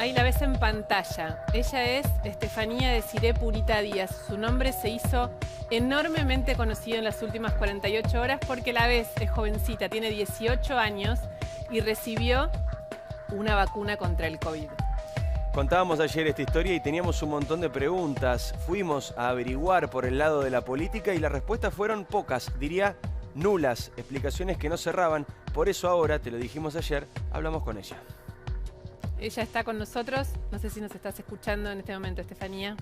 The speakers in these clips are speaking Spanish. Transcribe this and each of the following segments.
Ahí la ves en pantalla. Ella es Estefanía Desiré Purita Díaz. Su nombre se hizo enormemente conocido en las últimas 48 horas porque la ves, es jovencita, tiene 18 años y recibió una vacuna contra el COVID. Contábamos ayer esta historia y teníamos un montón de preguntas. Fuimos a averiguar por el lado de la política y las respuestas fueron pocas, diría nulas, explicaciones que no cerraban. Por eso ahora, te lo dijimos ayer, hablamos con ella. Ella está con nosotros, no sé si nos estás escuchando en este momento, Estefanía.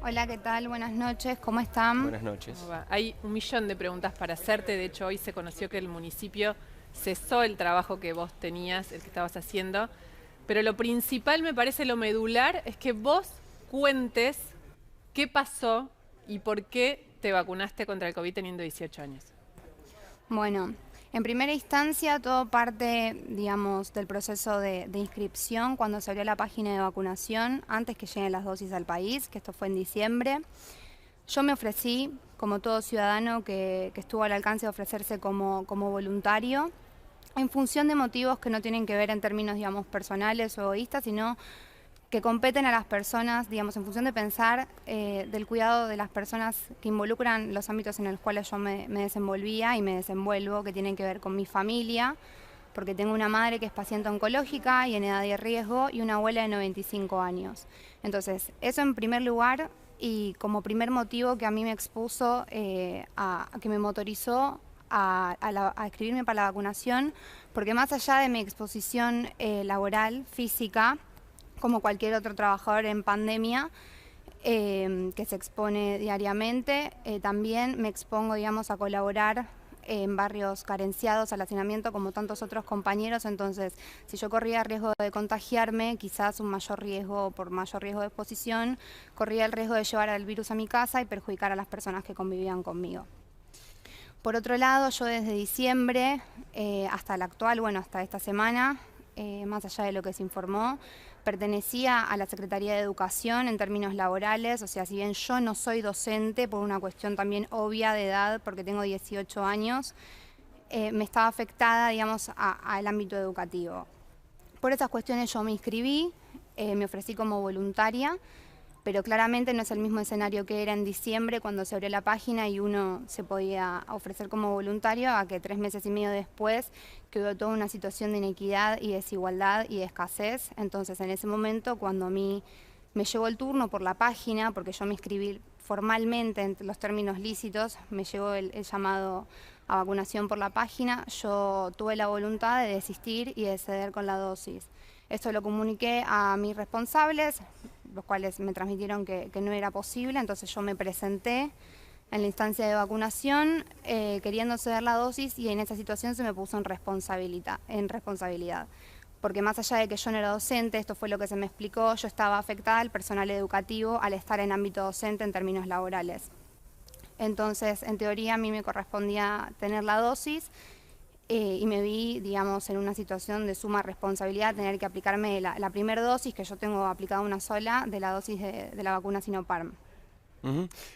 Hola, ¿qué tal? Buenas noches, ¿cómo están? Buenas noches. ¿Cómo va? Hay un millón de preguntas para hacerte, de hecho hoy se conoció que el municipio cesó el trabajo que vos tenías, el que estabas haciendo, pero lo principal, me parece lo medular, es que vos cuentes qué pasó y por qué te vacunaste contra el COVID teniendo 18 años. Bueno, en primera instancia todo parte, digamos, del proceso de inscripción cuando se abrió la página de vacunación, antes que lleguen las dosis al país, que esto fue en diciembre. Yo me ofrecí, como todo ciudadano que estuvo al alcance de ofrecerse como voluntario, en función de motivos que no tienen que ver en términos, digamos, personales o egoístas, sino que competen a las personas, digamos, en función de pensar del cuidado de las personas que involucran los ámbitos en los cuales yo me desenvolvía y me desenvuelvo, que tienen que ver con mi familia, porque tengo una madre que es paciente oncológica y en edad de riesgo y una abuela de 95 años. Entonces, eso en primer lugar y como primer motivo que a mí me expuso, que me motorizó a inscribirme para la vacunación, porque más allá de mi exposición laboral, física, como cualquier otro trabajador en pandemia que se expone diariamente, también me expongo, digamos, a colaborar en barrios carenciados al hacinamiento como tantos otros compañeros. Entonces, si yo corría el riesgo de contagiarme, quizás un mayor riesgo, por mayor riesgo de exposición, corría el riesgo de llevar el virus a mi casa y perjudicar a las personas que convivían conmigo. Por otro lado, yo desde diciembre hasta la actual, bueno, hasta esta semana, más allá de lo que se informó, pertenecía a la Secretaría de Educación en términos laborales, o sea, si bien yo no soy docente por una cuestión también obvia de edad, porque tengo 18 años, me estaba afectada, digamos, al ámbito educativo. Por esas cuestiones yo me inscribí, me ofrecí como voluntaria, pero claramente no es el mismo escenario que era en diciembre cuando se abrió la página y uno se podía ofrecer como voluntario, a que 3 meses y medio después quedó toda una situación de inequidad y desigualdad y de escasez. Entonces, en ese momento, cuando a mí me llegó el turno por la página, porque yo me inscribí formalmente en los términos lícitos, me llegó el llamado a vacunación por la página, yo tuve la voluntad de desistir y de ceder con la dosis. Esto lo comuniqué a mis responsables, los cuales me transmitieron que no era posible, entonces yo me presenté en la instancia de vacunación queriendo ceder la dosis y en esa situación se me puso en responsabilidad. Porque más allá de que yo no era docente, esto fue lo que se me explicó, yo estaba afectada al personal educativo al estar en ámbito docente en términos laborales. Entonces, en teoría a mí me correspondía tener la dosis, y me vi, digamos, en una situación de suma responsabilidad, tener que aplicarme la primera dosis, que yo tengo aplicada una sola, de la dosis de la vacuna Sinopharm.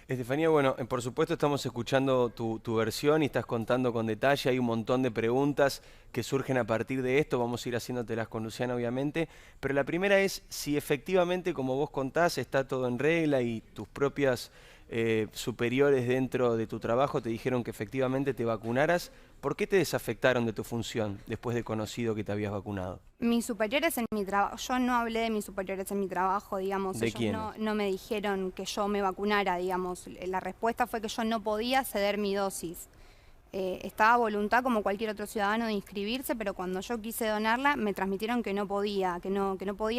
Estefanía, bueno, por supuesto estamos escuchando tu versión y estás contando con detalle, hay un montón de preguntas que surgen a partir de esto, vamos a ir haciéndotelas con Luciana obviamente, pero la primera es si efectivamente, como vos contás, está todo en regla y tus propias superiores dentro de tu trabajo te dijeron que efectivamente te vacunaras. ¿Por qué te desafectaron de tu función después de conocido que te habías vacunado? Mis superiores en mi trabajo, yo no hablé de mis superiores en mi trabajo, digamos, ¿De ellos quién? no me dijeron que yo me vacunara, digamos, la respuesta fue que yo no podía ceder mi dosis. Estaba a voluntad como cualquier otro ciudadano de inscribirse, pero cuando yo quise donarla me transmitieron que no podía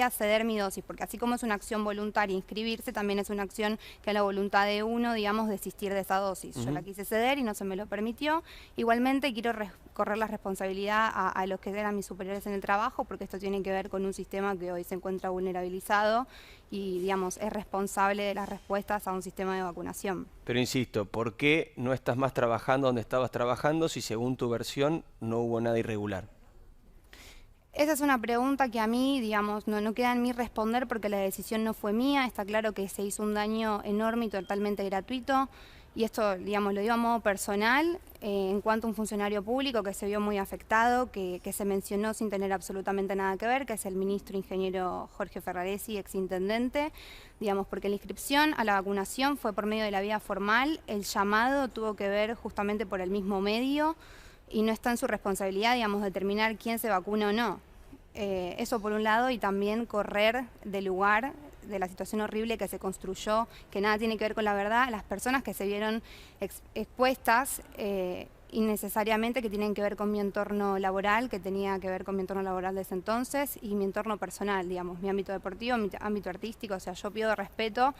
ceder mi dosis, porque así como es una acción voluntaria inscribirse, también es una acción que a la voluntad de uno, digamos, desistir de esa dosis. Yo la quise ceder y no se me lo permitió. Igualmente quiero correr la responsabilidad a los que eran mis superiores en el trabajo, porque esto tiene que ver con un sistema que hoy se encuentra vulnerabilizado y, digamos, es responsable de las respuestas a un sistema de vacunación. Pero insisto, ¿por qué no estás más trabajando donde estabas trabajando si según tu versión no hubo nada irregular? Esa es una pregunta que a mí, digamos, no queda en mí responder porque la decisión no fue mía. Está claro que se hizo un daño enorme y totalmente gratuito y esto, digamos, lo digo a modo personal, en cuanto a un funcionario público que se vio muy afectado, que se mencionó sin tener absolutamente nada que ver, que es el ministro ingeniero Jorge Ferraresi, exintendente, digamos, porque la inscripción a la vacunación fue por medio de la vía formal, el llamado tuvo que ver justamente por el mismo medio, y no está en su responsabilidad, digamos, determinar quién se vacuna o no. Eso por un lado, y también correr del lugar de la situación horrible que se construyó, que nada tiene que ver con la verdad, las personas que se vieron expuestas innecesariamente, que tienen que ver con mi entorno laboral, que tenía que ver con mi entorno laboral desde entonces, y mi entorno personal, digamos, mi ámbito deportivo, mi ámbito artístico. O sea, yo pido respeto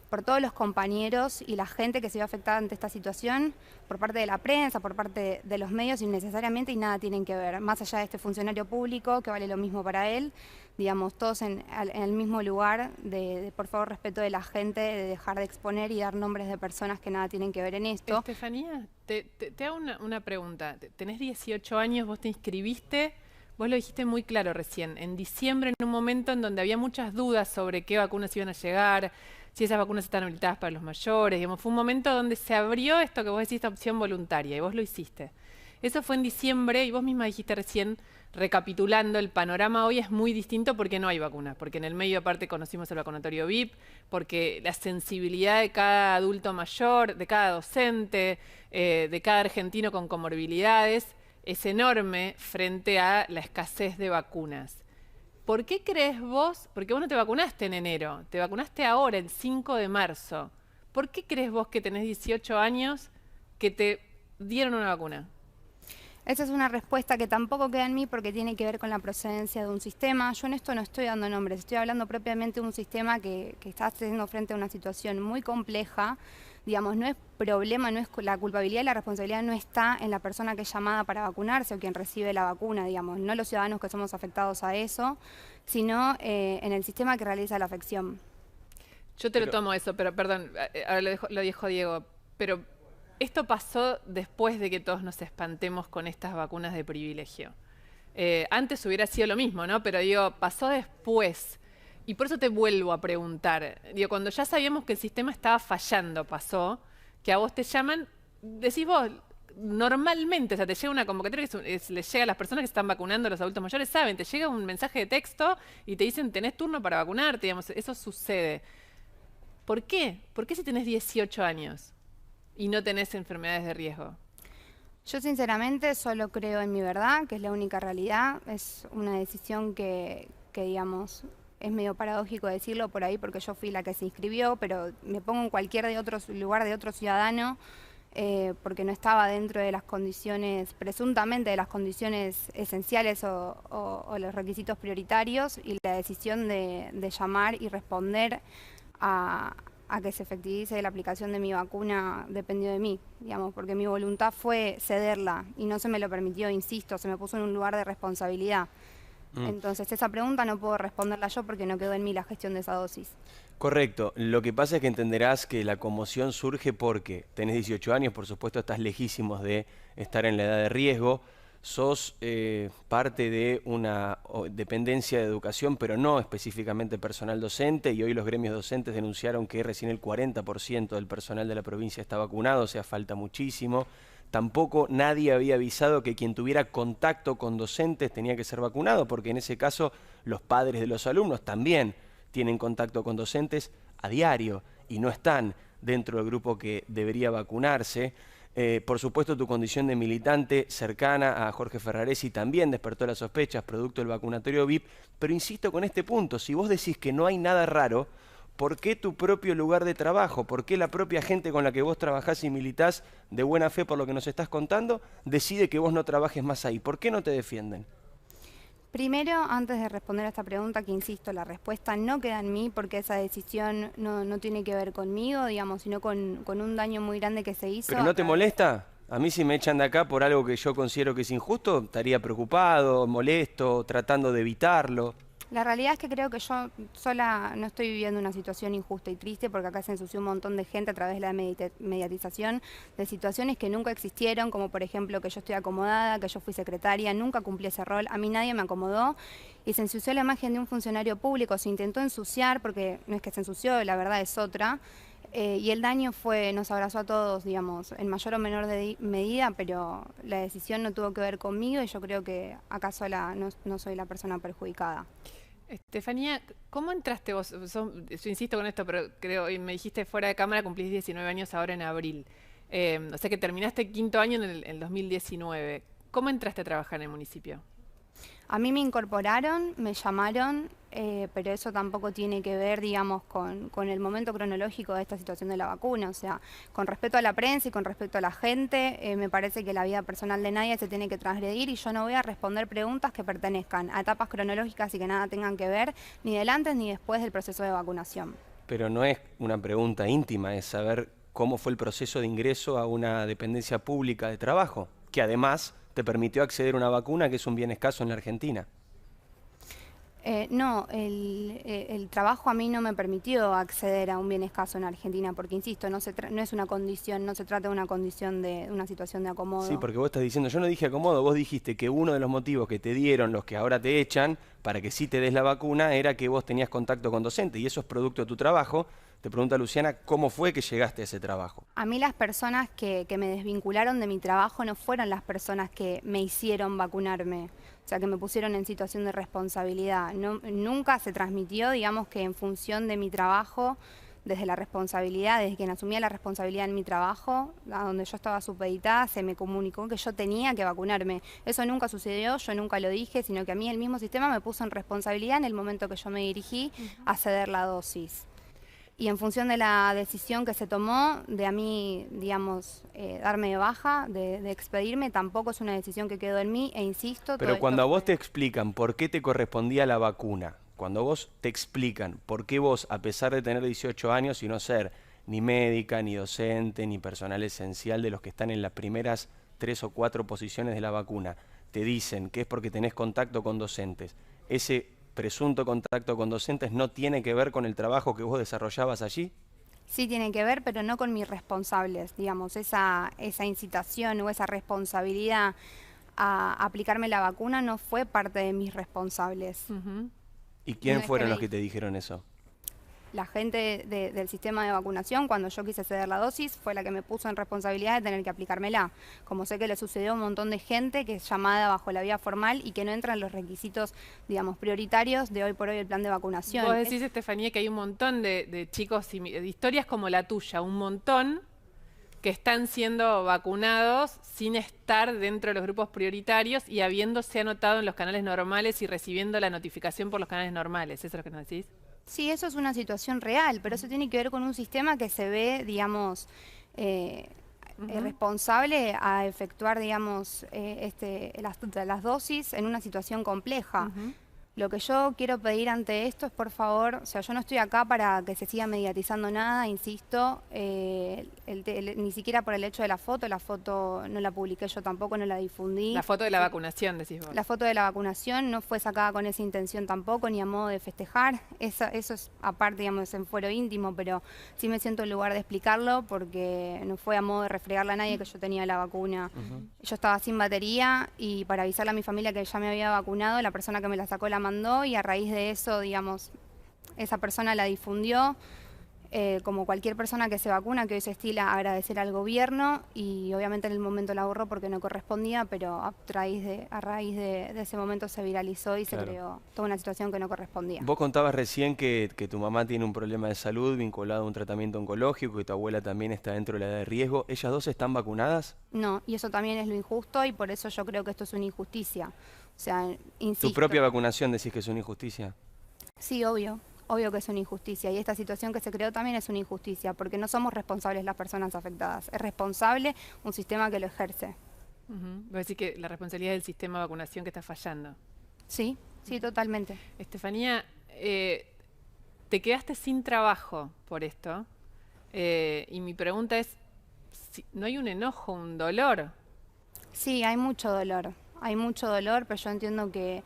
por todos los compañeros y la gente que se vio afectada ante esta situación, por parte de la prensa, por parte de los medios, innecesariamente, y nada tienen que ver. Más allá de este funcionario público, que vale lo mismo para él, digamos, todos en el mismo lugar, de por favor respeto de la gente, de dejar de exponer y dar nombres de personas que nada tienen que ver en esto. Estefanía, te hago una pregunta. Tenés 18 años, vos te inscribiste, vos lo dijiste muy claro recién, en diciembre, en un momento en donde había muchas dudas sobre qué vacunas iban a llegar, si esas vacunas están habilitadas para los mayores, digamos, fue un momento donde se abrió esto que vos decís, esta opción voluntaria, y vos lo hiciste. Eso fue en diciembre, y vos misma dijiste recién, recapitulando, el panorama hoy es muy distinto porque no hay vacunas, porque en el medio aparte conocimos el vacunatorio VIP, porque la sensibilidad de cada adulto mayor, de cada docente, de cada argentino con comorbilidades, es enorme frente a la escasez de vacunas. ¿Por qué crees vos, porque vos no te vacunaste en enero, te vacunaste ahora, el 5 de marzo, ¿por qué crees vos que tenés 18 años que te dieron una vacuna? Esa es una respuesta que tampoco queda en mí porque tiene que ver con la procedencia de un sistema. Yo en esto no estoy dando nombres, estoy hablando propiamente de un sistema que está haciendo frente a una situación muy compleja. Digamos, no es problema, no es la culpabilidad y la responsabilidad no está en la persona que es llamada para vacunarse o quien recibe la vacuna, digamos, no los ciudadanos que somos afectados a eso, sino en el sistema que realiza la afección. Yo te lo tomo eso, pero perdón, ahora lo dijo Diego, pero esto pasó después de que todos nos espantemos con estas vacunas de privilegio. Antes hubiera sido lo mismo, ¿no? Pero digo, pasó después. Y por eso te vuelvo a preguntar. Digo, cuando ya sabíamos que el sistema estaba fallando, pasó, que a vos te llaman, decís vos, normalmente, o sea, te llega una convocatoria que les llega a las personas que se están vacunando, a los adultos mayores, saben, te llega un mensaje de texto y te dicen, tenés turno para vacunarte, digamos, eso sucede. ¿Por qué? ¿Por qué si tenés 18 años y no tenés enfermedades de riesgo? Yo sinceramente solo creo en mi verdad, que es la única realidad. Es una decisión que digamos, es medio paradójico decirlo por ahí porque yo fui la que se inscribió, pero me pongo en cualquier lugar de otro ciudadano porque no estaba dentro de las condiciones, presuntamente de las condiciones esenciales o los requisitos prioritarios, y la decisión de llamar y responder a que se efectivice la aplicación de mi vacuna dependió de mí, digamos, porque mi voluntad fue cederla y no se me lo permitió, insisto, se me puso en un lugar de responsabilidad. Entonces, esa pregunta no puedo responderla yo porque no quedó en mí la gestión de esa dosis. Correcto. Lo que pasa es que entenderás que la conmoción surge porque tenés 18 años, por supuesto estás lejísimos de estar en la edad de riesgo, sos parte de una dependencia de educación, pero no específicamente personal docente, y hoy los gremios docentes denunciaron que recién el 40% del personal de la provincia está vacunado, o sea, falta muchísimo. Tampoco nadie había avisado que quien tuviera contacto con docentes tenía que ser vacunado, porque en ese caso los padres de los alumnos también tienen contacto con docentes a diario y no están dentro del grupo que debería vacunarse. Por supuesto, tu condición de militante cercana a Jorge Ferraresi también despertó las sospechas producto del vacunatorio VIP, pero insisto con este punto, si vos decís que no hay nada raro, ¿por qué tu propio lugar de trabajo? ¿Por qué la propia gente con la que vos trabajás y militás de buena fe por lo que nos estás contando decide que vos no trabajes más ahí? ¿Por qué no te defienden? Primero, antes de responder a esta pregunta, que insisto, la respuesta no queda en mí porque esa decisión no tiene que ver conmigo, digamos, sino con un daño muy grande que se hizo. ¿Pero no te molesta? A mí si me echan de acá por algo que yo considero que es injusto, estaría preocupado, molesto, tratando de evitarlo. La realidad es que creo que yo sola no estoy viviendo una situación injusta y triste, porque acá se ensució un montón de gente a través de la mediatización de situaciones que nunca existieron, como por ejemplo que yo estoy acomodada, que yo fui secretaria, nunca cumplí ese rol, a mí nadie me acomodó y se ensució la imagen de un funcionario público, se intentó ensuciar, porque no es que se ensució, la verdad es otra, Y el daño nos abrazó a todos, digamos, en mayor o menor medida, pero la decisión no tuvo que ver conmigo y yo creo que acá sola no soy la persona perjudicada. Estefanía, ¿cómo entraste vos? Yo insisto con esto, pero creo, y me dijiste fuera de cámara, cumplís 19 años ahora en abril. O sea que terminaste quinto año en el 2019. ¿Cómo entraste a trabajar en el municipio? A mí me incorporaron, me llamaron, pero eso tampoco tiene que ver, digamos, con el momento cronológico de esta situación de la vacuna. O sea, con respecto a la prensa y con respecto a la gente, me parece que la vida personal de nadie se tiene que transgredir y yo no voy a responder preguntas que pertenezcan a etapas cronológicas y que nada tengan que ver ni del antes ni después del proceso de vacunación. Pero no es una pregunta íntima, es saber cómo fue el proceso de ingreso a una dependencia pública de trabajo, que además te permitió acceder a una vacuna que es un bien escaso en la Argentina. No, el trabajo a mí no me permitió acceder a un bien escaso en Argentina, porque insisto, no es una condición, no se trata de una condición de una situación de acomodo. Sí, porque vos estás diciendo, yo no dije acomodo, vos dijiste que uno de los motivos que te dieron los que ahora te echan para que sí te des la vacuna era que vos tenías contacto con docente y eso es producto de tu trabajo. Te pregunta Luciana, ¿cómo fue que llegaste a ese trabajo? A mí las personas que me desvincularon de mi trabajo no fueron las personas que me hicieron vacunarme, o sea, que me pusieron en situación de responsabilidad. Nunca se transmitió, digamos, que en función de mi trabajo, desde la responsabilidad, desde quien asumía la responsabilidad en mi trabajo, a donde yo estaba supeditada, se me comunicó que yo tenía que vacunarme. Eso nunca sucedió, yo nunca lo dije, sino que a mí el mismo sistema me puso en responsabilidad en el momento que yo me dirigí a ceder la dosis. Y en función de la decisión que se tomó de a mí, digamos, darme de baja, de expedirme, tampoco es una decisión que quedó en mí, e insisto... Pero cuando a vos te explican por qué te correspondía la vacuna, cuando vos te explican por qué vos, a pesar de tener 18 años y no ser ni médica, ni docente, ni personal esencial de los que están en las primeras 3 o 4 posiciones de la vacuna, te dicen que es porque tenés contacto con docentes, ese presunto contacto con docentes no tiene que ver con el trabajo que vos desarrollabas allí? Sí tiene que ver, pero no con mis responsables, digamos, esa incitación o esa responsabilidad a aplicarme la vacuna no fue parte de mis responsables. ¿Y quién No es fueron que los que te dijeron eso? La gente del sistema de vacunación, cuando yo quise ceder la dosis, fue la que me puso en responsabilidad de tener que aplicármela. Como sé que le sucedió a un montón de gente que es llamada bajo la vía formal y que no entra en los requisitos, digamos, prioritarios de hoy por hoy el plan de vacunación. Vos decís, Estefanía, que hay un montón de chicos, de historias como la tuya, un montón que están siendo vacunados sin estar dentro de los grupos prioritarios y habiéndose anotado en los canales normales y recibiendo la notificación por los canales normales. ¿Eso es lo que nos decís? Sí, eso es una situación real, pero eso tiene que ver con un sistema que se ve, digamos, responsable a efectuar, digamos, las dosis en una situación compleja. Lo que yo quiero pedir ante esto es, por favor, o sea, yo no estoy acá para que se siga mediatizando nada, insisto, ni siquiera por el hecho de la foto no la publiqué yo tampoco, no la difundí. La foto de la vacunación, decís vos. La foto de la vacunación no fue sacada con esa intención tampoco, ni a modo de festejar, eso es aparte, digamos, en fuero íntimo, pero sí me siento en lugar de explicarlo porque no fue a modo de refregarle a nadie que yo tenía la vacuna. Yo estaba sin batería y para avisarle a mi familia que ya me había vacunado, la persona que me la sacó la mandó y a raíz de eso, digamos, esa persona la difundió, como cualquier persona que se vacuna, que hoy se estila agradecer al gobierno y obviamente en el momento la borró porque no correspondía, pero a raíz de ese momento se viralizó y se creó toda una situación que no correspondía. Vos contabas recién que tu mamá tiene un problema de salud vinculado a un tratamiento oncológico y tu abuela también está dentro de la edad de riesgo. ¿Ellas dos están vacunadas? No, y eso también es lo injusto y por eso yo creo que esto es una injusticia. O sea, insisto. ¿Tu propia vacunación decís que es una injusticia? Sí, obvio que es una injusticia y esta situación que se creó también es una injusticia porque no somos responsables las personas afectadas, es responsable un sistema que lo ejerce. Vos decís que la responsabilidad del sistema de vacunación que está fallando. Sí, sí, totalmente. Estefanía, te quedaste sin trabajo por esto y mi pregunta es, ¿no hay un enojo, un dolor? Sí, hay mucho dolor, pero yo entiendo que,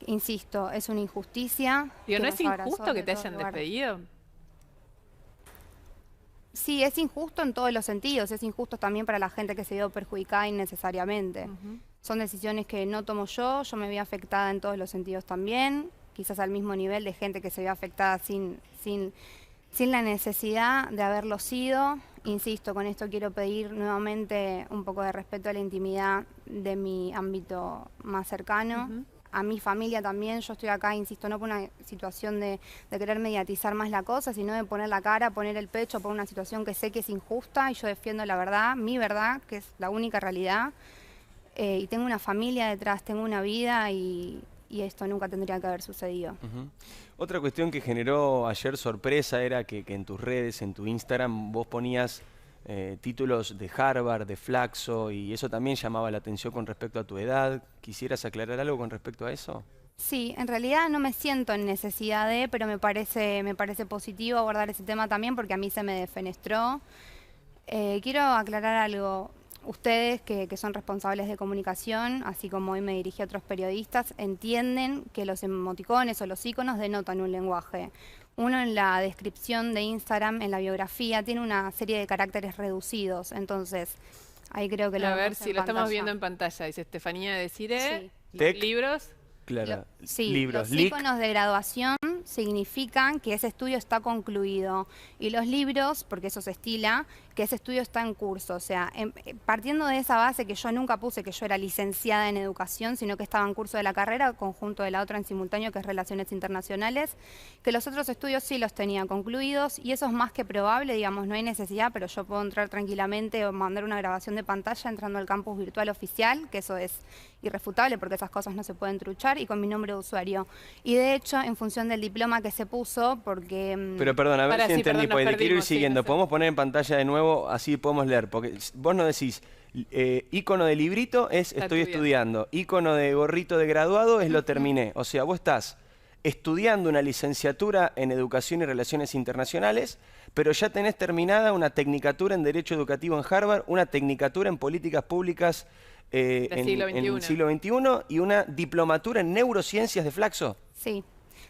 insisto, es una injusticia. Digo, ¿no es injusto que te hayan despedido? Sí, es injusto en todos los sentidos, es injusto también para la gente que se vio perjudicada innecesariamente. Son decisiones que no tomo yo me vi afectada en todos los sentidos también, quizás al mismo nivel de gente que se vio afectada sin sin la necesidad de haberlo sido. Insisto, con esto quiero pedir nuevamente un poco de respeto a la intimidad de mi ámbito más cercano. A mi familia también, yo estoy acá, insisto, no por una situación de querer mediatizar más la cosa, sino de poner la cara, poner el pecho por una situación que sé que es injusta y yo defiendo la verdad, mi verdad, que es la única realidad. Y tengo una familia detrás, tengo una vida y esto nunca tendría que haber sucedido. Otra cuestión que generó ayer sorpresa era que en tus redes, en tu Instagram, vos ponías títulos de Harvard, de Flaxo, y eso también llamaba la atención con respecto a tu edad. ¿Quisieras aclarar algo con respecto a eso? Sí, en realidad no me siento en necesidad de, pero me parece positivo abordar ese tema también porque a mí se me defenestró. Quiero aclarar algo. Ustedes, que son responsables de comunicación, así como hoy me dirigí a otros periodistas, entienden que los emoticones o los iconos denotan un lenguaje. Uno en la descripción de Instagram, en la biografía, tiene una serie de caracteres reducidos. Entonces, ahí creo que lo A ver vemos si en lo estamos pantalla. viendo en pantalla. Dice Estefanía Desiré, Tec. libros. Claro, Sí, libros, los iconos de graduación significan que ese estudio está concluido y los libros, porque eso se estila, que ese estudio está en curso. O sea, partiendo de esa base que yo nunca puse que yo era licenciada en educación, sino que estaba en curso de la carrera, conjunto de la otra en simultáneo, que es Relaciones Internacionales, que los otros estudios sí los tenía concluidos y eso es más que probable, digamos, no hay necesidad, pero yo puedo entrar tranquilamente o mandar una grabación de pantalla entrando al campus virtual oficial, que eso es irrefutable porque esas cosas no se pueden truchar, y con mi nombre de usuario. Y de hecho, en función del diploma que se puso, porque... Pero perdón, a ver Ahora si sí, entendí, perdón, nos porque te quiero ir perdimos, sí, siguiendo. no sé. ¿Podemos poner en pantalla de nuevo? Así podemos leer. Porque vos no decís, icono de librito es Está estoy estudiando. Icono de gorrito de graduado es lo terminé. O sea, vos estás estudiando una licenciatura en Educación y Relaciones Internacionales, pero ya tenés terminada una tecnicatura en Derecho Educativo en Harvard, una tecnicatura en Políticas Públicas en el siglo XXI y una diplomatura en Neurociencias de Flaxo. Sí.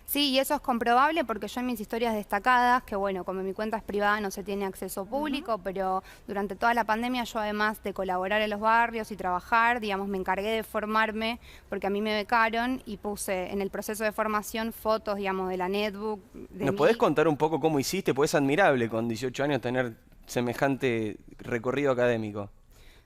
Sí, y eso es comprobable porque yo en mis historias destacadas, que bueno, como mi cuenta es privada no se tiene acceso público, pero durante toda la pandemia yo además de colaborar en los barrios y trabajar, digamos, me encargué de formarme porque a mí me becaron y puse en el proceso de formación fotos, digamos, de la netbook. ¿Nos podés contar un poco cómo hiciste? Pues es admirable con 18 años tener semejante recorrido académico.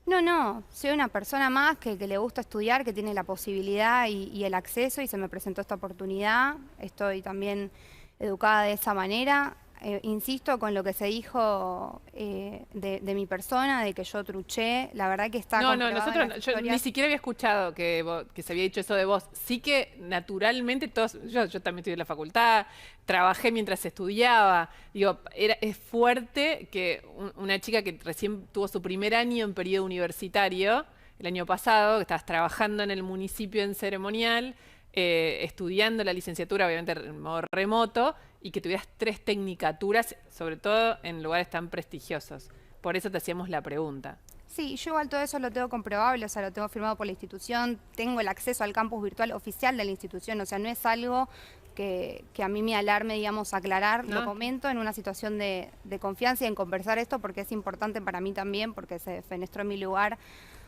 No, soy una persona más que le gusta estudiar, que tiene la posibilidad y el acceso y se me presentó esta oportunidad. Estoy también educada de esa manera. Insisto con lo que se dijo de mi persona, de que yo truché, la verdad que está comprobado en nosotros, las yo ni historias. siquiera había escuchado que se había dicho eso de vos. Sí que naturalmente todos, yo también estudié en la facultad, trabajé mientras estudiaba. Digo, es fuerte que una chica que recién tuvo su primer año en periodo universitario, el año pasado, que estabas trabajando en el municipio en ceremonial, estudiando la licenciatura, obviamente en modo remoto, y que tuvieras 3 tecnicaturas, sobre todo en lugares tan prestigiosos. Por eso te hacíamos la pregunta. Sí, yo igual todo eso lo tengo comprobable, o sea, lo tengo firmado por la institución, tengo el acceso al campus virtual oficial de la institución, o sea, no es algo que a mí me alarme, digamos, aclarar, ¿No? Lo comento en una situación de confianza y en conversar esto porque es importante para mí también, porque se defenestró mi lugar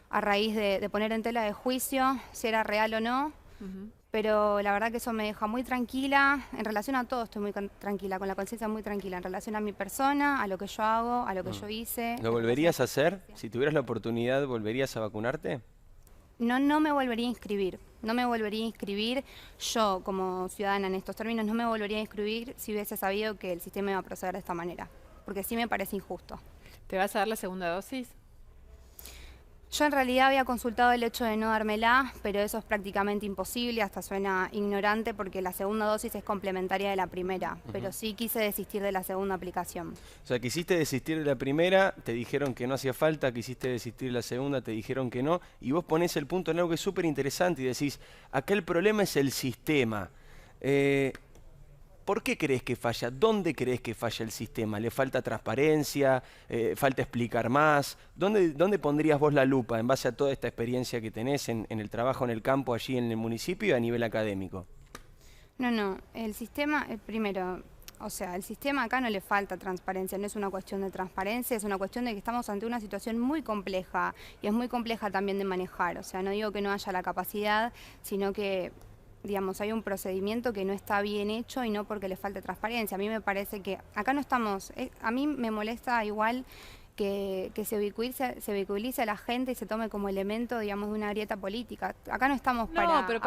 a raíz de poner en tela de juicio si era real o no. Pero la verdad que eso me deja muy tranquila. En relación a todo estoy muy tranquila, con la conciencia muy tranquila. En relación a mi persona, a lo que yo hago, a lo que yo hice. ¿Lo volverías a hacer? Si tuvieras la oportunidad, ¿volverías a vacunarte? No me volvería a inscribir. No me volvería a inscribir. Yo, como ciudadana en estos términos, no me volvería a inscribir si hubiese sabido que el sistema iba a proceder de esta manera. Porque sí me parece injusto. ¿Te vas a dar la segunda dosis? Yo en realidad había consultado el hecho de no dármela, pero eso es prácticamente imposible, hasta suena ignorante porque la segunda dosis es complementaria de la primera, pero sí quise desistir de la segunda aplicación. O sea, quisiste desistir de la primera, te dijeron que no hacía falta, quisiste desistir de la segunda, te dijeron que no, y vos ponés el punto en algo que es súper interesante y decís, acá el problema es el sistema. ¿Por qué crees que falla? ¿Dónde crees que falla el sistema? ¿Le falta transparencia? ¿Falta explicar más? ¿Dónde pondrías vos la lupa en base a toda esta experiencia que tenés en el trabajo en el campo, allí en el municipio y a nivel académico? No, el sistema, primero, o sea, el sistema acá no le falta transparencia, no es una cuestión de transparencia, es una cuestión de que estamos ante una situación muy compleja y es muy compleja también de manejar. O sea, no digo que no haya la capacidad, sino que digamos, hay un procedimiento que no está bien hecho y no porque le falte transparencia. A mí me parece que acá no estamos, a mí me molesta igual que se vehiculice a la gente y se tome como elemento, digamos, de una grieta política. Acá no estamos para... No, pero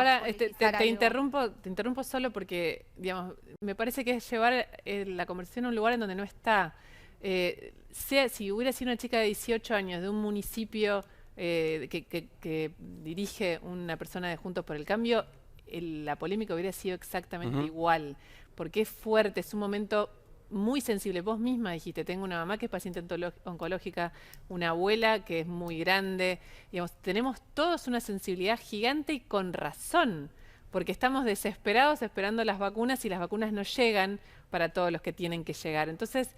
te interrumpo solo porque, digamos, me parece que es llevar la conversación a un lugar en donde no está. Si hubiera sido una chica de 18 años de un municipio que dirige una persona de Juntos por el Cambio, la polémica hubiera sido exactamente igual, porque es fuerte, es un momento muy sensible. Vos misma dijiste, tengo una mamá que es paciente oncológica, una abuela que es muy grande. Digamos, tenemos todos una sensibilidad gigante y con razón, porque estamos desesperados esperando las vacunas y las vacunas no llegan para todos los que tienen que llegar. Entonces,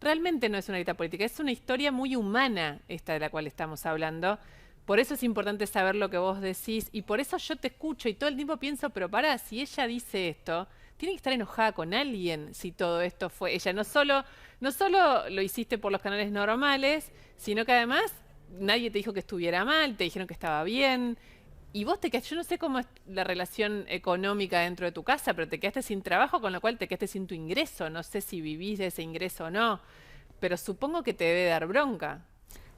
realmente no es una grita política, es una historia muy humana esta de la cual estamos hablando. Por eso es importante saber lo que vos decís y por eso yo te escucho y todo el tiempo pienso, pero pará, si ella dice esto, tiene que estar enojada con alguien si todo esto fue ella. No solo lo hiciste por los canales normales, sino que además nadie te dijo que estuviera mal, te dijeron que estaba bien. Y vos te quedaste, yo no sé cómo es la relación económica dentro de tu casa, pero te quedaste sin trabajo, con lo cual te quedaste sin tu ingreso. No sé si vivís de ese ingreso o no, pero supongo que te debe dar bronca.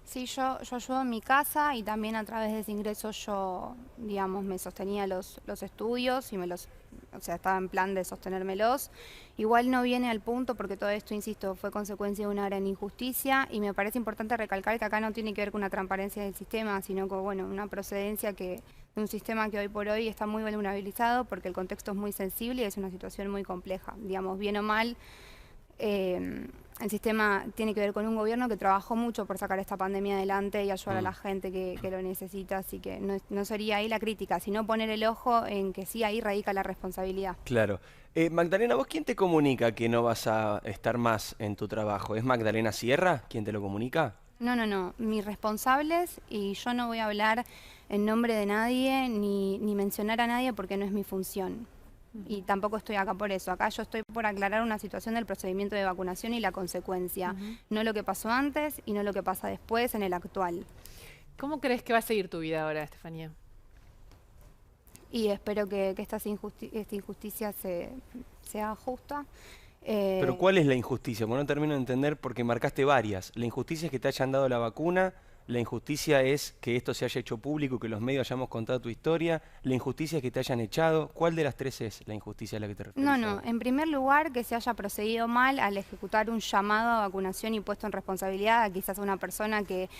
Sí, yo ayudo en mi casa y también a través de ese ingreso yo, digamos, me sostenía los estudios y o sea, estaba en plan de sostenérmelos. Igual no viene al punto porque todo esto, insisto, fue consecuencia de una gran injusticia y me parece importante recalcar que acá no tiene que ver con una transparencia del sistema, sino con, bueno, una procedencia de un sistema que hoy por hoy está muy vulnerabilizado porque el contexto es muy sensible y es una situación muy compleja. Digamos, bien o mal, el sistema tiene que ver con un gobierno que trabajó mucho por sacar esta pandemia adelante y ayudar a la gente que lo necesita, así que no sería ahí la crítica, sino poner el ojo en que sí, ahí radica la responsabilidad. Claro. Magdalena, ¿vos quién te comunica que no vas a estar más en tu trabajo? ¿Es Magdalena Sierra quien te lo comunica? No, mis responsables, y yo no voy a hablar en nombre de nadie ni mencionar a nadie porque no es mi función. Y tampoco estoy acá por eso. Acá yo estoy por aclarar una situación del procedimiento de vacunación y la consecuencia. No lo que pasó antes y no lo que pasa después en el actual. ¿Cómo crees que va a seguir tu vida ahora, Estefanía? Y espero que esta injusticia sea justa. Pero ¿cuál es la injusticia? Bueno, no termino de entender porque marcaste varias. La injusticia es que te hayan dado la vacuna. La injusticia es que esto se haya hecho público, que los medios hayamos contado tu historia. La injusticia es que te hayan echado. ¿Cuál de las tres es la injusticia a la que te refieres? No. En primer lugar, que se haya procedido mal al ejecutar un llamado a vacunación y puesto en responsabilidad a quizás una persona que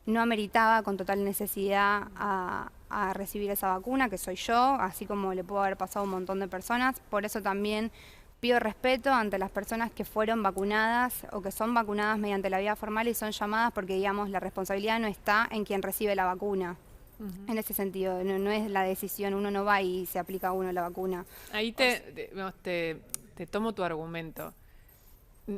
no ameritaba con total necesidad a recibir esa vacuna, que soy yo, así como le puedo haber pasado a un montón de personas. Por eso también pido respeto ante las personas que fueron vacunadas o que son vacunadas mediante la vía formal y son llamadas porque, digamos, la responsabilidad no está en quien recibe la vacuna. En ese sentido, no es la decisión, uno no va y se aplica a uno la vacuna. Ahí te tomo tu argumento.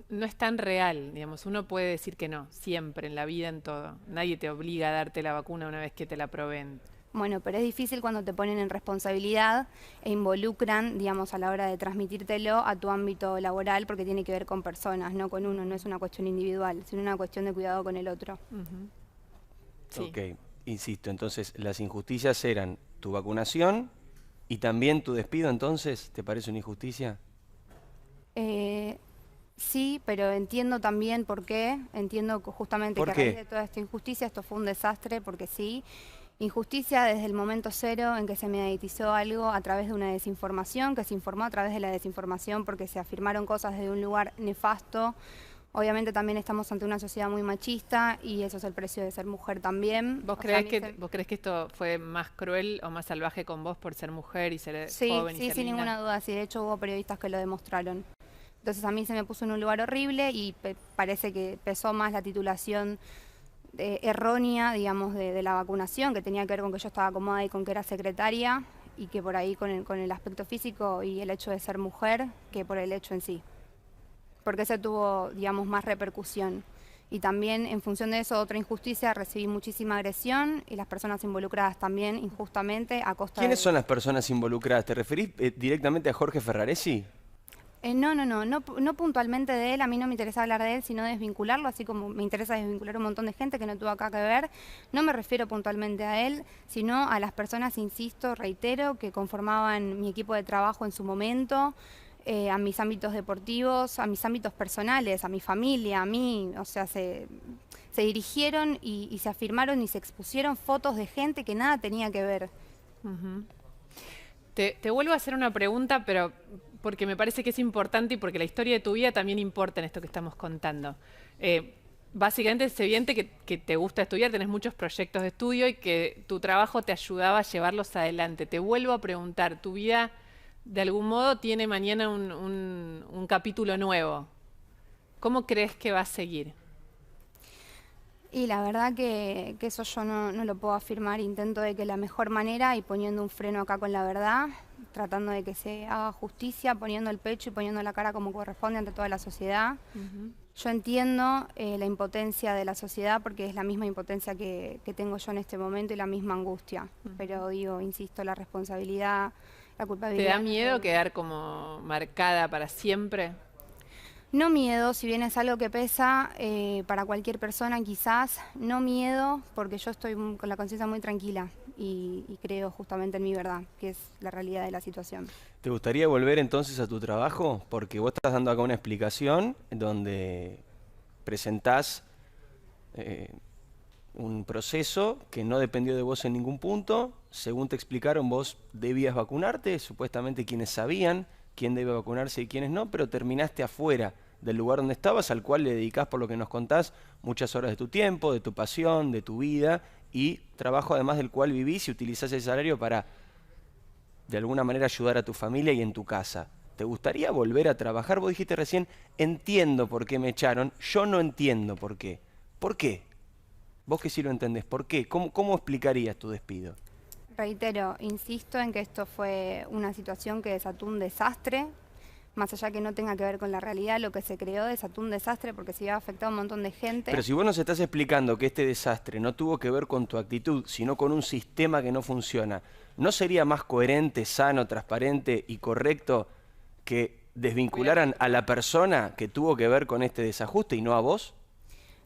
No es tan real, digamos, uno puede decir que no, siempre, en la vida, en todo. Nadie te obliga a darte la vacuna una vez que te la proveen. Bueno, pero es difícil cuando te ponen en responsabilidad e involucran, digamos, a la hora de transmitírtelo a tu ámbito laboral porque tiene que ver con personas, no con uno, no es una cuestión individual, sino una cuestión de cuidado con el otro. Sí. Ok, insisto, entonces las injusticias eran tu vacunación y también tu despido, entonces, ¿te parece una injusticia? Sí, pero entiendo también por qué, entiendo justamente que a raíz de toda esta injusticia esto fue un desastre, porque sí. Injusticia desde el momento cero en que se mediatizó algo a través de una desinformación, que se informó a través de la desinformación porque se afirmaron cosas desde un lugar nefasto. Obviamente también estamos ante una sociedad muy machista y eso es el precio de ser mujer también. ¿Vos crees que esto fue más cruel o más salvaje con vos por ser mujer y ser joven y ser sin linda? ninguna duda. Sí, de hecho hubo periodistas que lo demostraron. Entonces a mí se me puso en un lugar horrible y parece que pesó más la titulación errónea, digamos, de la vacunación, que tenía que ver con que yo estaba acomodada y con que era secretaria, y que por ahí con el aspecto físico y el hecho de ser mujer, que por el hecho en sí. Porque ese tuvo, digamos, más repercusión. Y también, en función de eso, otra injusticia, recibí muchísima agresión y las personas involucradas también, injustamente, a costa ¿Quiénes son las personas involucradas? ¿Te referís directamente a Jorge Ferraresi? No puntualmente de él, a mí no me interesa hablar de él, sino desvincularlo, así como me interesa desvincular un montón de gente que no tuvo acá que ver. No me refiero puntualmente a él, sino a las personas, insisto, reitero, que conformaban mi equipo de trabajo en su momento, a mis ámbitos deportivos, a mis ámbitos personales, a mi familia, a mí, o sea, se dirigieron y se afirmaron y se expusieron fotos de gente que nada tenía que ver. Uh-huh. Te vuelvo a hacer una pregunta, pero porque me parece que es importante y porque la historia de tu vida también importa en esto que estamos contando. Básicamente es evidente que te gusta estudiar, tenés muchos proyectos de estudio y que tu trabajo te ayudaba a llevarlos adelante. Te vuelvo a preguntar, ¿tu vida de algún modo tiene mañana un capítulo nuevo? ¿Cómo crees que va a seguir? Y la verdad que eso yo no lo puedo afirmar. Intento de que la mejor manera, y poniendo un freno acá con la verdad, tratando de que se haga justicia, poniendo el pecho y poniendo la cara como corresponde ante toda la sociedad. Uh-huh. Yo entiendo la impotencia de la sociedad, porque es la misma impotencia que tengo yo en este momento y la misma angustia. Uh-huh. Pero digo, insisto, la responsabilidad, la culpabilidad. ¿Te da miedo quedar como marcada para siempre? No miedo, si bien es algo que pesa para cualquier persona quizás, no miedo, porque yo estoy con la conciencia muy tranquila y creo justamente en mi verdad, que es la realidad de la situación. ¿Te gustaría volver entonces a tu trabajo? Porque vos estás dando acá una explicación donde presentás un proceso que no dependió de vos en ningún punto. Según te explicaron, vos debías vacunarte, supuestamente quienes sabían quién debe vacunarse y quiénes no, pero terminaste afuera del lugar donde estabas, al cual le dedicás, por lo que nos contás, muchas horas de tu tiempo, de tu pasión, de tu vida, y trabajo además del cual vivís y utilizás el salario para, de alguna manera, ayudar a tu familia y en tu casa. ¿Te gustaría volver a trabajar? Vos dijiste recién, entiendo por qué me echaron, yo no entiendo por qué. ¿Por qué? Vos que sí lo entendés, ¿por qué? ¿Cómo explicarías tu despido? Reitero, insisto en que esto fue una situación que desató un desastre, más allá que no tenga que ver con la realidad, lo que se creó desató un desastre porque se iba a afectar a un montón de gente. Pero si vos nos estás explicando que este desastre no tuvo que ver con tu actitud, sino con un sistema que no funciona, ¿no sería más coherente, sano, transparente y correcto que desvincularan a la persona que tuvo que ver con este desajuste y no a vos?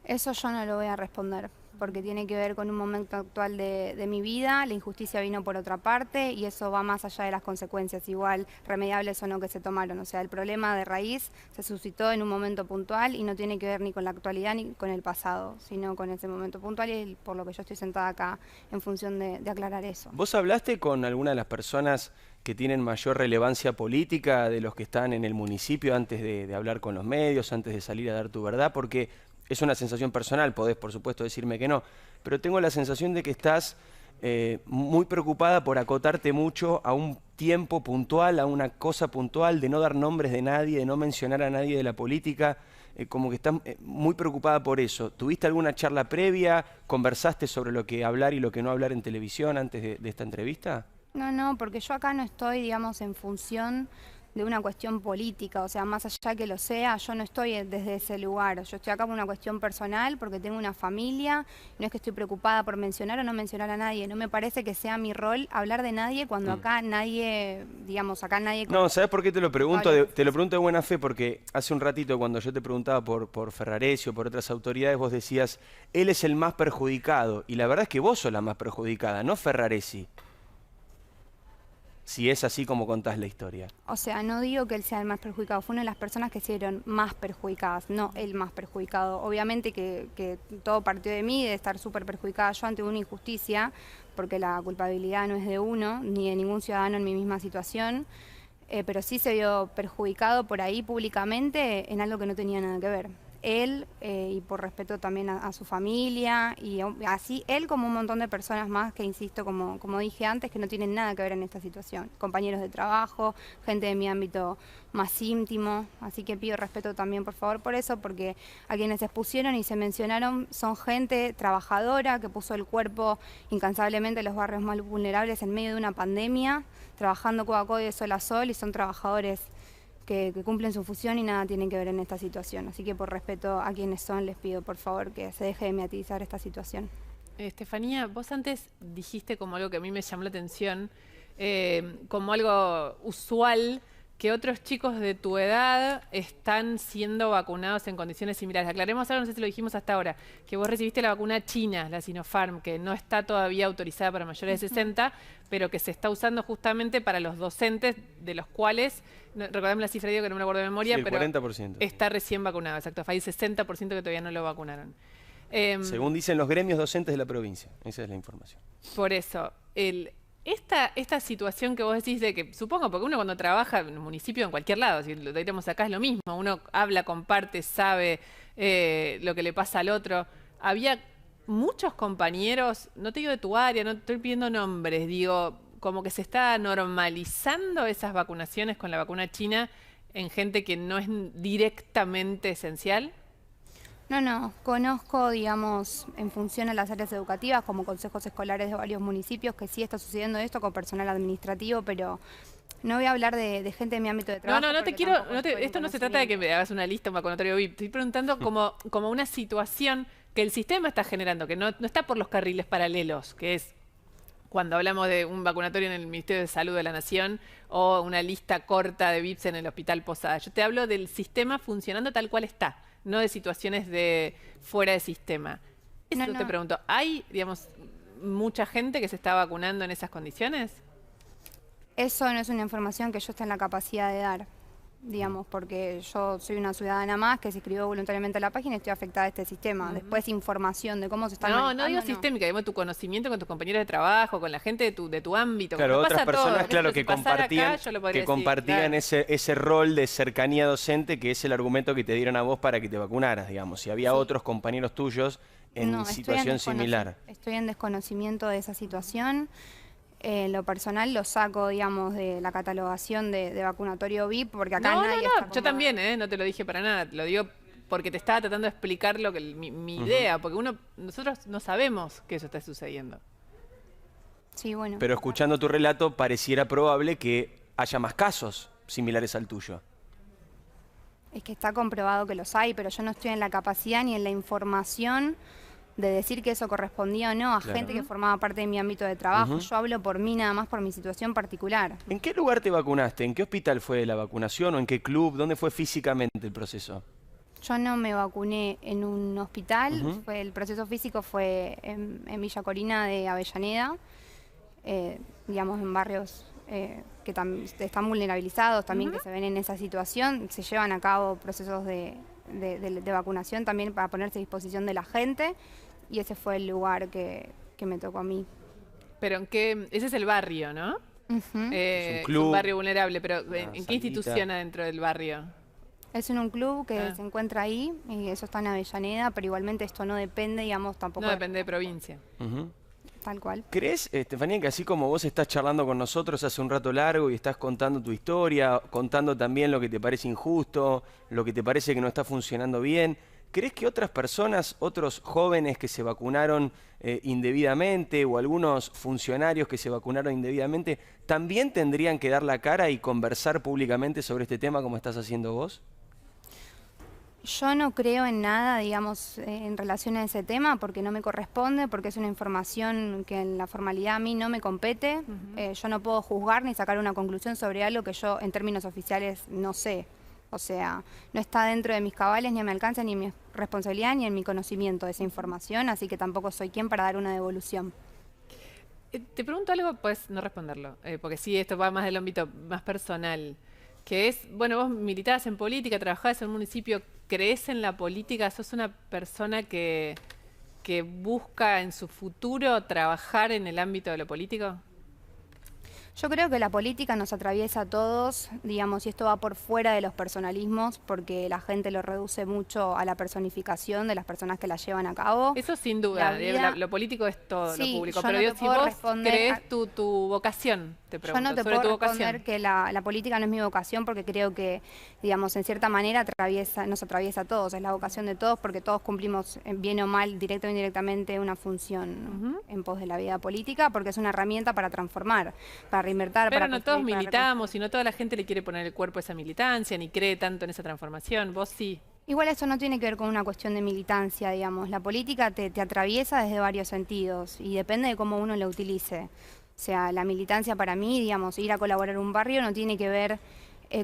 Eso yo no lo voy a responder, porque tiene que ver con un momento actual de mi vida. La injusticia vino por otra parte y eso va más allá de las consecuencias, igual remediables o no, que se tomaron. O sea, el problema de raíz se suscitó en un momento puntual y no tiene que ver ni con la actualidad ni con el pasado, sino con ese momento puntual, y por lo que yo estoy sentada acá en función de aclarar eso. ¿Vos hablaste con alguna de las personas que tienen mayor relevancia política, de los que están en el municipio, antes de hablar con los medios, antes de salir a dar tu verdad? Porque es una sensación personal, podés por supuesto decirme que no, pero tengo la sensación de que estás muy preocupada por acotarte mucho a un tiempo puntual, a una cosa puntual, de no dar nombres de nadie, de no mencionar a nadie de la política, como que estás muy preocupada por eso. ¿Tuviste alguna charla previa? ¿Conversaste sobre lo que hablar y lo que no hablar en televisión antes de esta entrevista? No, porque yo acá no estoy, digamos, en función de una cuestión política, o sea, más allá que lo sea, yo no estoy desde ese lugar. Yo estoy acá por una cuestión personal, porque tengo una familia, no es que estoy preocupada por mencionar o no mencionar a nadie. No me parece que sea mi rol hablar de nadie cuando acá nadie, digamos, acá nadie... No, ¿sabes por qué te lo pregunto? Te lo pregunto de buena fe, porque hace un ratito cuando yo te preguntaba por Ferraresi o por otras autoridades, vos decías, él es el más perjudicado, y la verdad es que vos sos la más perjudicada, no Ferraresi. Si es así como contás la historia. O sea, no digo que él sea el más perjudicado, fue una de las personas que se vieron más perjudicadas, no el más perjudicado. Obviamente que todo partió de mí, de estar súper perjudicada yo ante una injusticia, porque la culpabilidad no es de uno, ni de ningún ciudadano en mi misma situación, pero sí se vio perjudicado por ahí públicamente en algo que no tenía nada que ver. Él, y por respeto también a su familia, y así él como un montón de personas más que, insisto, como dije antes, que no tienen nada que ver en esta situación. Compañeros de trabajo, gente de mi ámbito más íntimo, así que pido respeto también, por favor, por eso, porque a quienes se expusieron y se mencionaron son gente trabajadora que puso el cuerpo incansablemente en los barrios más vulnerables en medio de una pandemia, trabajando codo a codo y de sol a sol, y son trabajadores que cumplen su función y nada tienen que ver en esta situación. Así que por respeto a quienes son, les pido por favor que se deje de mediatizar esta situación. Estefanía, vos antes dijiste como algo que a mí me llamó la atención, como algo usual que otros chicos de tu edad están siendo vacunados en condiciones similares. Aclaremos algo, no sé si lo dijimos hasta ahora, que vos recibiste la vacuna china, la Sinopharm, que no está todavía autorizada para mayores de 60, pero que se está usando justamente para los docentes, de los cuales, recordame la cifra, digo que no me la acuerdo de memoria, Sí, el pero 40%. está recién vacunado, exacto. Hay 60% que todavía no lo vacunaron. Según dicen los gremios docentes de la provincia. Esa es la información. Por eso, esta situación que vos decís de que, supongo, porque uno cuando trabaja en un municipio, en cualquier lado, si lo tenemos acá es lo mismo, uno habla, comparte, sabe lo que le pasa al otro. Había muchos compañeros, no te digo de tu área, no estoy pidiendo nombres, digo, como que se está normalizando esas vacunaciones con la vacuna china en gente que no es directamente esencial. No, conozco, digamos, en función a las áreas educativas, como consejos escolares de varios municipios, que sí está sucediendo esto con personal administrativo, pero no voy a hablar de gente de mi ámbito de trabajo. No te quiero, esto no se trata de que me hagas una lista, un vacunatorio VIP, estoy preguntando como una situación que el sistema está generando, que no está por los carriles paralelos, que es cuando hablamos de un vacunatorio en el Ministerio de Salud de la Nación o una lista corta de VIPs en el Hospital Posada. Yo te hablo del sistema funcionando tal cual está, no de situaciones de fuera de sistema. Eso te pregunto, ¿hay, digamos, mucha gente que se está vacunando en esas condiciones? Eso no es una información que yo esté en la capacidad de dar, digamos, porque yo soy una ciudadana más que se inscribió voluntariamente a la página y estoy afectada a este sistema. Después información de cómo se está No digo sistémica, digo tu conocimiento con tus compañeros de trabajo, con la gente de tu ámbito. Claro, otras personas, claro, que compartían ese rol de cercanía docente, que es el argumento que te dieron a vos para que te vacunaras, digamos. Si había otros compañeros tuyos en situación similar. Estoy en desconocimiento de esa situación. Lo personal lo saco, digamos, de la catalogación de vacunatorio VIP, porque acá nadie está yo también, no te lo dije para nada, lo digo porque te estaba tratando de explicar lo que mi idea, porque nosotros no sabemos que eso está sucediendo. Sí, bueno. Pero escuchando tu relato, pareciera probable que haya más casos similares al tuyo. Es que está comprobado que los hay, pero yo no estoy en la capacidad ni en la información de decir que eso correspondía o no a gente que formaba parte de mi ámbito de trabajo. Yo hablo por mí nada más, por mi situación particular. ¿En qué lugar te vacunaste? ¿En qué hospital fue la vacunación o en qué club? ¿Dónde fue físicamente el proceso? Yo no me vacuné en un hospital, el proceso físico fue en Villa Corina de Avellaneda, digamos en barrios que están vulnerabilizados también, que se ven en esa situación. Se llevan a cabo procesos de vacunación también para ponerse a disposición de la gente, y ese fue el lugar que me tocó a mí. Pero en qué, ese es el barrio, ¿no? Es un club, es un barrio vulnerable, pero ¿en qué institución adentro del barrio? Es en un club que se encuentra ahí, y eso está en Avellaneda, pero igualmente esto no depende, digamos, tampoco... No depende de provincia. Tal cual. ¿Crees, Estefanía, que así como vos estás charlando con nosotros hace un rato largo y estás contando tu historia, contando también lo que te parece injusto, lo que te parece que no está funcionando bien, ¿crees que otras personas, otros jóvenes que se vacunaron indebidamente o algunos funcionarios que se vacunaron indebidamente, también tendrían que dar la cara y conversar públicamente sobre este tema como estás haciendo vos? Yo no creo en nada, digamos, en relación a ese tema, porque no me corresponde, porque es una información que en la formalidad a mí no me compete. Yo no puedo juzgar ni sacar una conclusión sobre algo que yo en términos oficiales no sé. O sea, no está dentro de mis cabales, ni a mi alcance, ni en mi responsabilidad, ni en mi conocimiento de esa información, así que tampoco soy quien para dar una devolución. Te pregunto algo, puedes no responderlo, porque sí, esto va más del ámbito más personal, que es, bueno, vos militabas en política, trabajabas en un municipio, ¿crees en la política? ¿Sos una persona que busca en su futuro trabajar en el ámbito de lo político? Yo creo que la política nos atraviesa a todos, digamos, y esto va por fuera de los personalismos, porque la gente lo reduce mucho a la personificación de las personas que la llevan a cabo. Eso sin duda, lo político es todo, sí, lo público, yo pero no digo, si vos crees tu vocación, te pregunto, yo no te sobre puedo tu vocación. responder que la política no es mi vocación, porque creo que, digamos, en cierta manera nos atraviesa a todos, es la vocación de todos, porque todos cumplimos, bien o mal, directa o indirectamente, una función en pos de la vida política, porque es una herramienta para transformar, para reinvertir. Pero no todos militamos y no toda la gente le quiere poner el cuerpo a esa militancia, ni cree tanto en esa transformación, vos sí. Igual eso no tiene que ver con una cuestión de militancia, digamos. La política te atraviesa desde varios sentidos y depende de cómo uno la utilice. O sea, la militancia para mí, digamos, ir a colaborar en un barrio no tiene que ver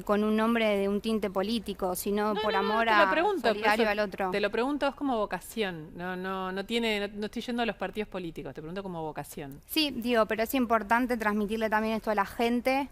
con un nombre de un tinte político, sino por amor te lo pregunto, solidario al otro. Te lo pregunto, es como vocación. No estoy yendo a los partidos políticos, te pregunto como vocación. Sí, digo, pero es importante transmitirle también esto a la gente,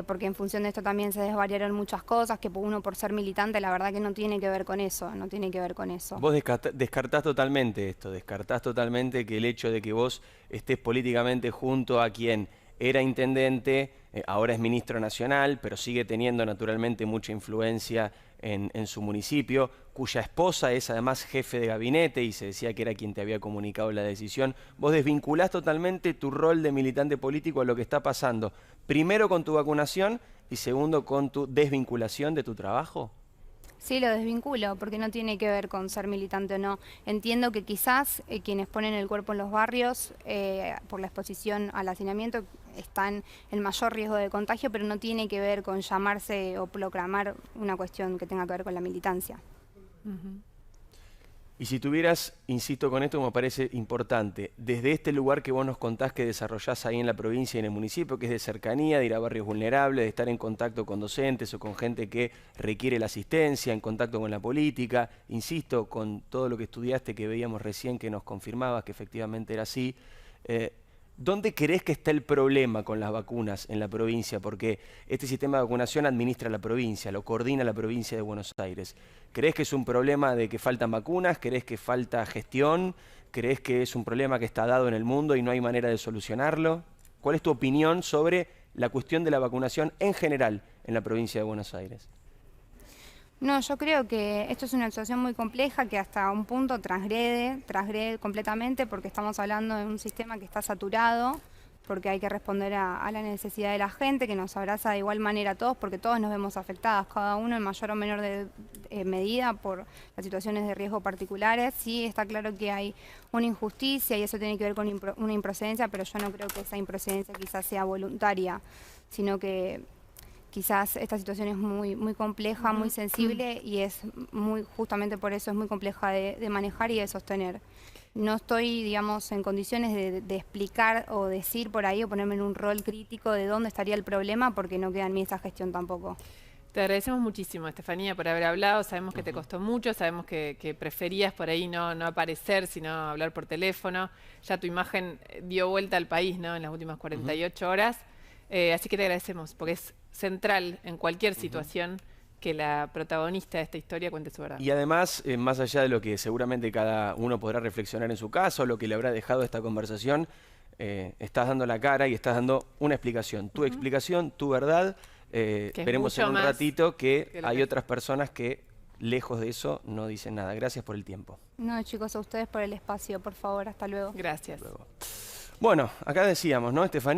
porque en función de esto también se desvariaron muchas cosas, que uno por ser militante la verdad que no tiene que ver con eso, no tiene que ver con eso. Vos descartás totalmente esto, descartás totalmente que el hecho de que vos estés políticamente junto a quien era intendente, ahora es ministro nacional, pero sigue teniendo naturalmente mucha influencia en su municipio, cuya esposa es además jefe de gabinete y se decía que era quien te había comunicado la decisión. Vos desvinculás totalmente tu rol de militante político a lo que está pasando, primero con tu vacunación y segundo con tu desvinculación de tu trabajo. Sí, lo desvinculo, porque no tiene que ver con ser militante o no. Entiendo que quizás quienes ponen el cuerpo en los barrios, por la exposición al hacinamiento, están en mayor riesgo de contagio, pero no tiene que ver con llamarse o proclamar una cuestión que tenga que ver con la militancia. Y si tuvieras, insisto con esto, me parece importante, desde este lugar que vos nos contás que desarrollás ahí en la provincia y en el municipio, que es de cercanía, de ir a barrios vulnerables, de estar en contacto con docentes o con gente que requiere la asistencia, en contacto con la política, insisto, con todo lo que estudiaste, que veíamos recién, que nos confirmabas que efectivamente era así, ¿dónde crees que está el problema con las vacunas en la provincia? Porque este sistema de vacunación administra la provincia, lo coordina la provincia de Buenos Aires. ¿Crees que es un problema de que faltan vacunas? ¿Crees que falta gestión? ¿Crees que es un problema que está dado en el mundo y no hay manera de solucionarlo? ¿Cuál es tu opinión sobre la cuestión de la vacunación en general en la provincia de Buenos Aires? No, yo creo que esto es una situación muy compleja que hasta un punto transgrede completamente, porque estamos hablando de un sistema que está saturado, porque hay que responder a la necesidad de la gente, que nos abraza de igual manera a todos, porque todos nos vemos afectados, cada uno en mayor o menor medida por las situaciones de riesgo particulares. Sí, está claro que hay una injusticia y eso tiene que ver con una improcedencia, pero yo no creo que esa improcedencia quizás sea voluntaria, sino que quizás esta situación es muy compleja, muy sensible y es justamente por eso es muy compleja de manejar y de sostener. No estoy, digamos, en condiciones de explicar o decir por ahí o ponerme en un rol crítico de dónde estaría el problema, porque no queda en mí esa gestión tampoco. Te agradecemos muchísimo, Estefanía, por haber hablado. Sabemos que te costó mucho, sabemos que preferías por ahí no aparecer, sino hablar por teléfono. Ya tu imagen dio vuelta al país, ¿no?, en las últimas 48 horas. Así que te agradecemos, porque es central en cualquier situación que la protagonista de esta historia cuente su verdad. Y además, más allá de lo que seguramente cada uno podrá reflexionar en su caso, lo que le habrá dejado esta conversación, estás dando la cara y estás dando una explicación. Tu explicación, tu verdad. Veremos en un ratito que hay otras personas que, lejos de eso, no dicen nada. Gracias por el tiempo. No, chicos, a ustedes por el espacio, por favor, hasta luego. Gracias. Hasta luego. Bueno, acá decíamos, ¿no, Estefanía?